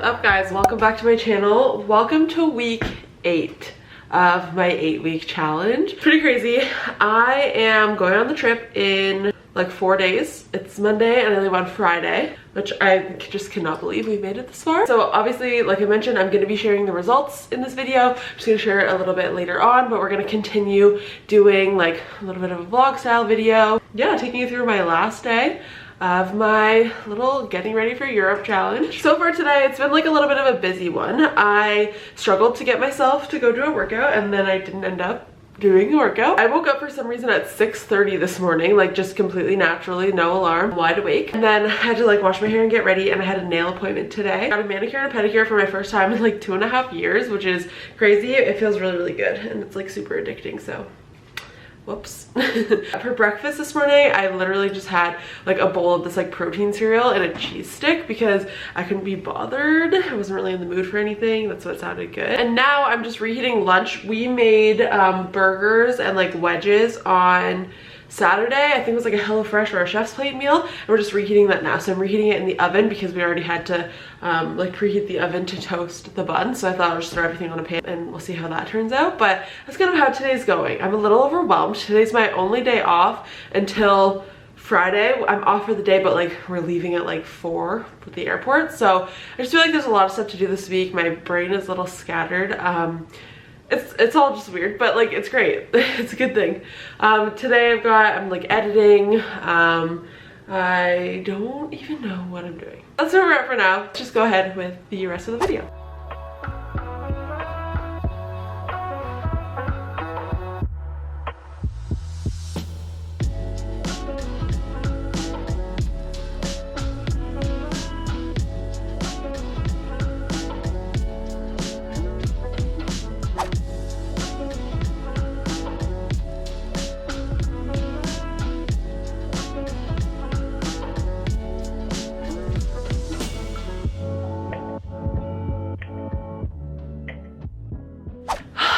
up guys? Welcome back to my channel. Welcome to week 8 of my 8-week challenge. Pretty crazy. I am going on the trip in like 4 days. It's Monday and I leave on Friday, which I just cannot believe we made it this far. So obviously, like I mentioned, I'm going to be sharing the results in this video. I'm just going to share it a little bit later on, but we're going to continue doing like a little bit of a vlog style video. Yeah, taking you through my last day of my little getting ready for Europe challenge. So far today, it's been like a little bit of a busy one. I struggled to get myself to go do a workout and then I didn't end up doing a workout. I woke up for some reason at 6:30 this morning, like just completely naturally, no alarm, wide awake. And then I had to like wash my hair and get ready, and I had a nail appointment today. I got a manicure and a pedicure for my first time in like 2.5 years, which is crazy. It feels really, really good and it's like super addicting, so whoops. For breakfast this morning, I literally just had like a bowl of this like protein cereal and a cheese stick because I couldn't be bothered. I wasn't really in the mood for anything. That's what sounded good. And now I'm just reheating lunch. We made burgers and like wedges on Saturday. I think it was like a HelloFresh or a Chef's Plate meal, and we're just reheating that now. So I'm reheating it in the oven because we already had to like preheat the oven to toast the bun. So I thought I'll just throw everything on a pan and we'll see how that turns out. But that's kind of how today's going. I'm a little overwhelmed. Today's my only day off until Friday. I'm off for the day, but like we're leaving at like 4 with the airport. So I just feel like there's a lot of stuff to do this week. My brain is a little scattered. It's all just weird, but like it's great. It's a good thing. Today I'm like editing. I don't even know what I'm doing. That's where we're at for now. Let's just go ahead with the rest of the video.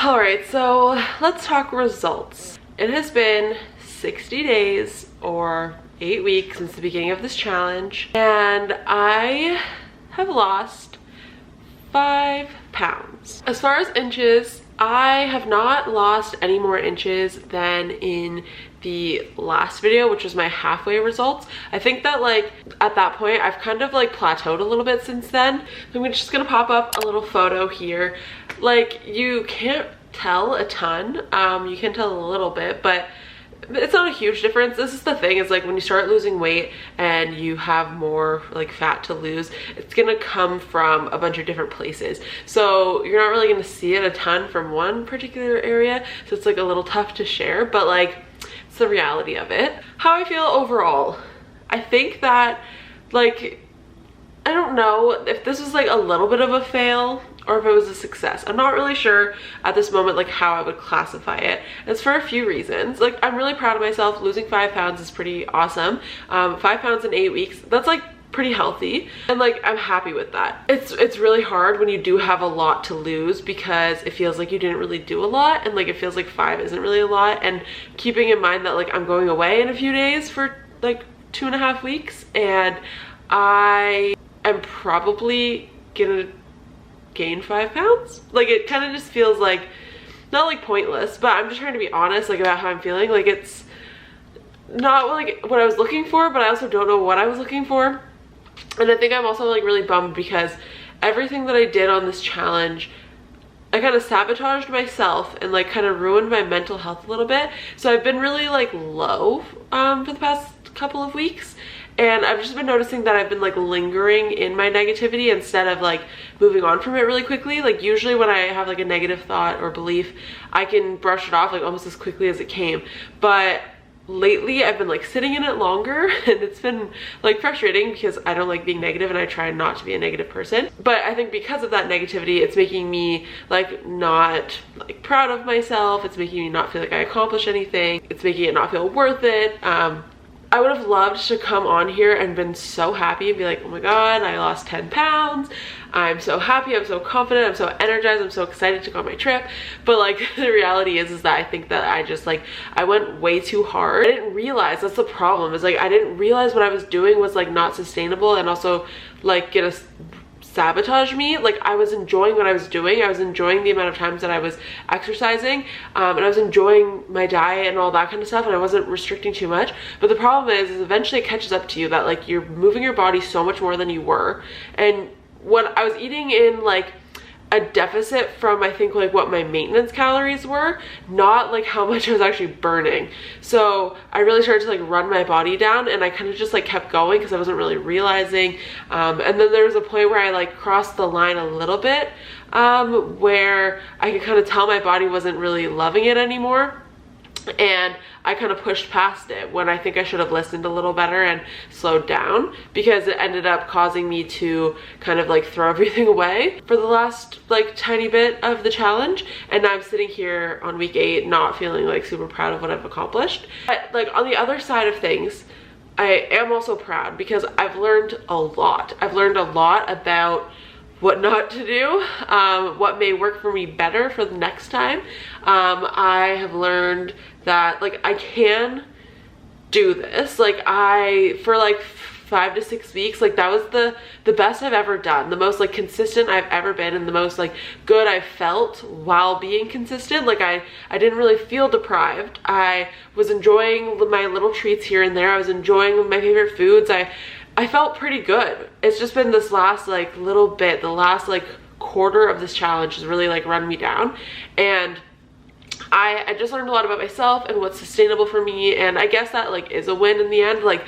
All right, so let's talk results. It has been 60 days or 8 weeks since the beginning of this challenge, and I have lost 5 pounds. As far as inches, I have not lost any more inches than in the last video, which was my halfway results. I think that like at that point I've kind of like plateaued a little bit since then. I'm just gonna pop up a little photo here. Like you can't tell a ton, you can tell a little bit, but it's not a huge difference. This is the thing, is like when you start losing weight and you have more like fat to lose, it's gonna come from a bunch of different places. So you're not really gonna see it a ton from one particular area. So it's like a little tough to share, but like it's the reality of it. How I feel overall, I think that like, I don't know if this was like a little bit of a fail or if it was a success. I'm not really sure at this moment like how I would classify it. It's for a few reasons. Like I'm really proud of myself. Losing 5 pounds is pretty awesome. 5 pounds in 8 weeks, that's like pretty healthy, and like I'm happy with that. It's really hard when you do have a lot to lose because it feels like you didn't really do a lot, and like it feels like 5 isn't really a lot. And keeping in mind that like I'm going away in a few days for like 2.5 weeks, and I am probably gonna gain 5 pounds. Like it kind of just feels like not like pointless, but I'm just trying to be honest like about how I'm feeling. Like it's not like what I was looking for, but I also don't know what I was looking for. And I think I'm also like really bummed because everything that I did on this challenge, I kind of sabotaged myself and like kind of ruined my mental health a little bit. So I've been really like low for the past couple of weeks, and I've just been noticing that I've been like lingering in my negativity instead of like moving on from it really quickly. Like usually when I have like a negative thought or belief, I can brush it off like almost as quickly as it came. But lately I've been like sitting in it longer, and it's been like frustrating because I don't like being negative and I try not to be a negative person. But I think because of that negativity, it's making me like not like proud of myself. It's making me not feel like I accomplished anything. It's making it not feel worth it. I would have loved to come on here and been so happy and be like, oh my god, I lost 10 pounds. I'm so happy, I'm so confident, I'm so energized, I'm so excited to go on my trip. But like the reality is that I think that I just like, I went way too hard. I didn't realize, that's the problem, is like I didn't realize what I was doing was like not sustainable and also like gonna sabotage me. Like, I was enjoying what I was doing. I was enjoying the amount of times that I was exercising, and I was enjoying my diet and all that kind of stuff, and I wasn't restricting too much. But the problem is eventually it catches up to you that like you're moving your body so much more than you were. And when I was eating in like a deficit from, I think, like what my maintenance calories were, not like how much I was actually burning. So I really started to like run my body down, and I kind of just like kept going because I wasn't really realizing. And then there was a point where I like crossed the line a little bit, where I could kind of tell my body wasn't really loving it anymore. And I kind of pushed past it when I think I should have listened a little better and slowed down, because it ended up causing me to kind of like throw everything away for the last like tiny bit of the challenge. And now I'm sitting here on week 8 not feeling like super proud of what I've accomplished. But like on the other side of things, I am also proud because I've learned a lot. I've learned a lot about what not to do, what may work for me better for the next time. I have learned that like I can do this. Like for like 5 to 6 weeks, like that was the best I've ever done, the most like consistent I've ever been, and the most like good I've felt while being consistent. Like I didn't really feel deprived. I was enjoying my little treats here and there. I was enjoying my favorite foods. I felt pretty good. It's just been this last like little bit, the last like quarter of this challenge has really like run me down. And I just learned a lot about myself and what's sustainable for me. And I guess that like is a win in the end. Like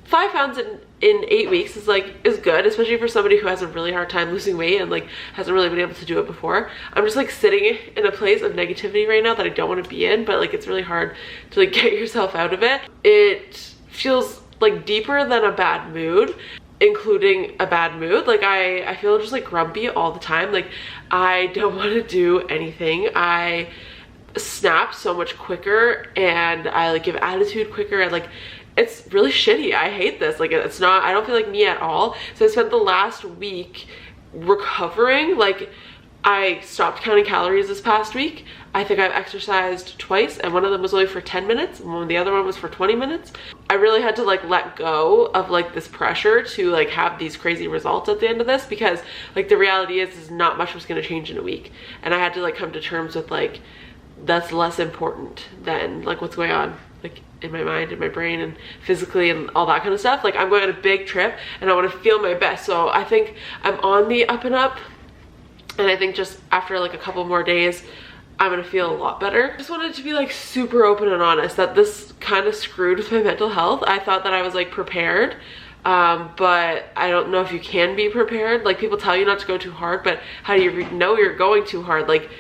5 pounds in 8 weeks is good, especially for somebody who has a really hard time losing weight and like hasn't really been able to do it before. I'm just like sitting in a place of negativity right now that I don't want to be in, but like it's really hard to like get yourself out of it. It feels like deeper than a bad mood, including a bad mood. Like I feel just like grumpy all the time. Like I don't want to do anything. I snap so much quicker, and I like give attitude quicker, and like it's really shitty. I hate this. Like it's not, I don't feel like me at all. So I spent the last week recovering. Like I stopped counting calories this past week. I think I've exercised twice, and one of them was only for 10 minutes and the other one was for 20 minutes. I really had to like let go of like this pressure to like have these crazy results at the end of this, because like the reality is not much was going to change in a week. And I had to like come to terms with like that's less important than like what's going on like in my mind and my brain and physically and all that kind of stuff. Like I'm going on a big trip and I want to feel my best. So I think I'm on the up and up, and I think just after like a couple more days I'm gonna feel a lot better. I just wanted to be like super open and honest that this kind of screwed with my mental health. I thought that I was like prepared, but I don't know if you can be prepared. Like people tell you not to go too hard, but how do you know you're going too hard? Like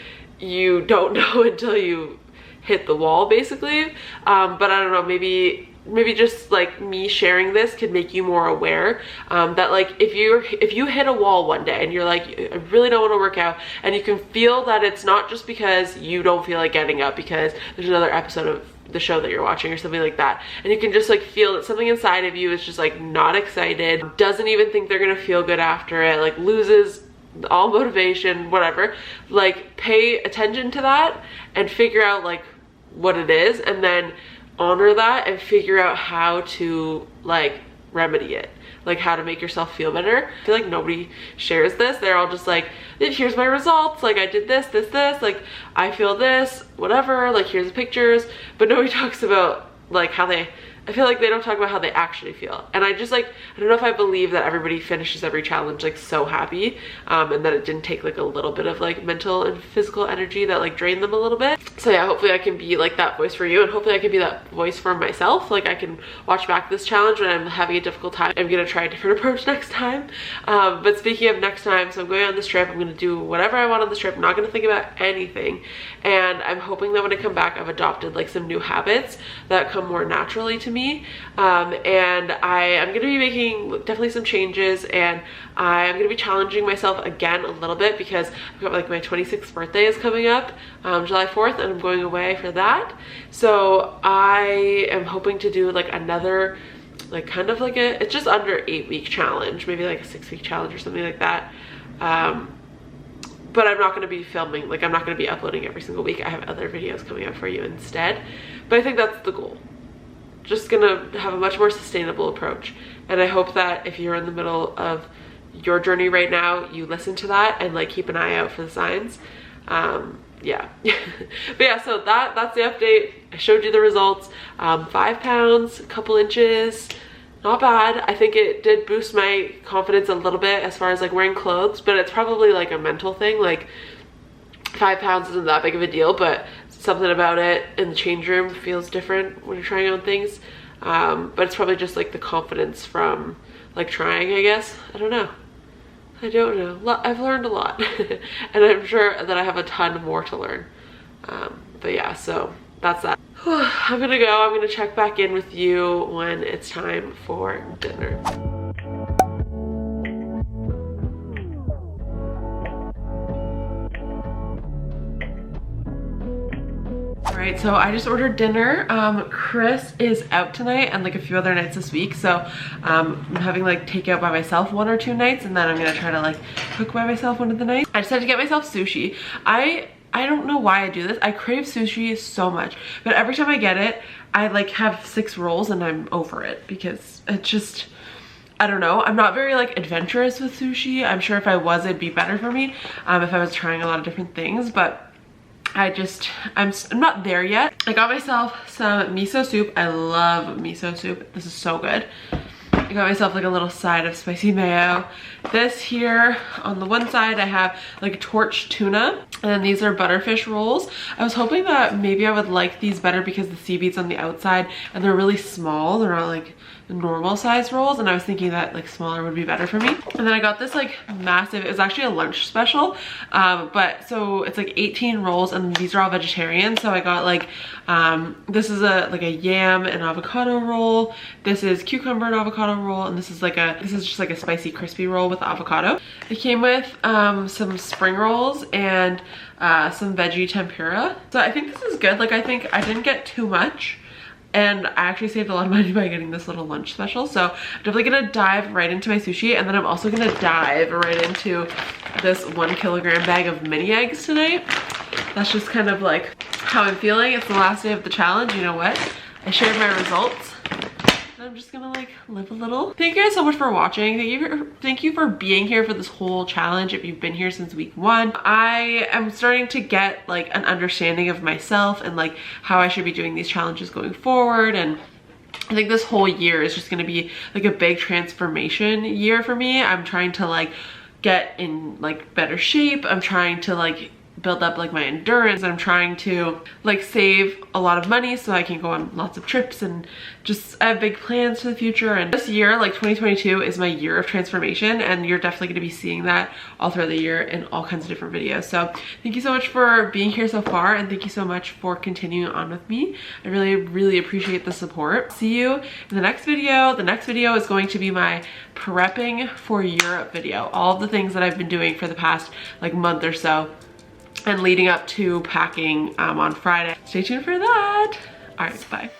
you don't know until you hit the wall, basically. But I don't know, maybe just like me sharing this could make you more aware that like if you hit a wall one day and you're like, I really don't want to work out, and you can feel that it's not just because you don't feel like getting up because there's another episode of the show that you're watching or something like that, and you can just like feel that something inside of you is just like not excited, doesn't even think they're gonna feel good after it, like loses all motivation, whatever. Like pay attention to that and figure out like what it is, and then honor that and figure out how to like remedy it, like how to make yourself feel better. I feel like nobody shares this. They're all just like, here's my results, like I did this, like I feel this, whatever, like here's the pictures, but nobody talks about like how they, I feel like they don't talk about how they actually feel. And I just like, I don't know if I believe that everybody finishes every challenge like so happy, and that it didn't take like a little bit of like mental and physical energy that like drained them a little bit. So yeah, hopefully I can be like that voice for you, and hopefully I can be that voice for myself. Like I can watch back this challenge when I'm having a difficult time. I'm gonna try a different approach next time. But speaking of next time, so I'm going on this trip, I'm gonna do whatever I want on this trip. I'm not gonna think about anything. And I'm hoping that when I come back, I've adopted like some new habits that come more naturally to me, and I am going to be making definitely some changes, and I'm going to be challenging myself again a little bit because I've got like my 26th birthday is coming up July 4th, and I'm going away for that. So I am hoping to do like another like kind of like it's just under 8-week challenge, maybe like a 6-week challenge or something like that. But I'm not going to be filming, like I'm not going to be uploading every single week. I have other videos coming out for you instead, but I think that's the goal. Just gonna have a much more sustainable approach. And I hope that if you're in the middle of your journey right now, you listen to that and like keep an eye out for the signs. Yeah. But yeah, so that's the update. I showed you the results. 5 pounds, a couple inches, not bad. I think it did boost my confidence a little bit as far as like wearing clothes, but it's probably like a mental thing. Like 5 pounds isn't that big of a deal, but something about it in the change room feels different when you're trying on things. But it's probably just like the confidence from like trying, I guess. I don't know. I've learned a lot and I'm sure that I have a ton more to learn. But yeah, so that's that. I'm gonna go. I'm gonna check back in with you when it's time for dinner. Alright, so I just ordered dinner. Chris is out tonight and like a few other nights this week, so I'm having like takeout by myself 1 or 2 nights, and then I'm gonna try to like cook by myself one of the nights. I decided to get myself sushi. I don't know why I do this. I crave sushi so much, but every time I get it, I like have 6 rolls and I'm over it because it just, I don't know. I'm not very like adventurous with sushi. I'm sure if I was, it'd be better for me if I was trying a lot of different things, but I'm not there yet. I got myself some miso soup. I love miso soup. This is so good. I got myself like a little side of spicy mayo. This here on the one side, I have like torched tuna, and then these are butterfish rolls. I was hoping that maybe I would like these better because the seaweed's on the outside and they're really small. They're not like normal size rolls, and I was thinking that like smaller would be better for me. And then I got this like massive, it was actually a lunch special, but so it's like 18 rolls and these are all vegetarian. So I got like this is like a yam and avocado roll, this is cucumber and avocado roll, and this is just like a spicy crispy roll with avocado. It came with some spring rolls and some veggie tempura. So I think this is good. Like I think I didn't get too much, and I actually saved a lot of money by getting this little lunch special. So I'm definitely gonna dive right into my sushi, and then I'm also gonna dive right into this 1 kilogram bag of mini eggs tonight. That's just kind of like how I'm feeling. It's the last day of the challenge. You know what? I shared my results. I'm just gonna like live a little. Thank you guys so much for watching. Thank you for being here for this whole challenge. If you've been here since week 1, I am starting to get like an understanding of myself and like how I should be doing these challenges going forward. And I think this whole year is just gonna be like a big transformation year for me. I'm trying to like get in like better shape. I'm trying to like build up like my endurance. I'm trying to like save a lot of money so I can go on lots of trips, and just I have big plans for the future. And this year, like 2022, is my year of transformation, and you're definitely going to be seeing that all throughout the year in all kinds of different videos. So thank you so much for being here so far, and thank you so much for continuing on with me. I really appreciate the support. See you in the next video. The next video is going to be my prepping for Europe video, all of the things that I've been doing for the past like month or so and leading up to packing on Friday. Stay tuned for that. All right, bye.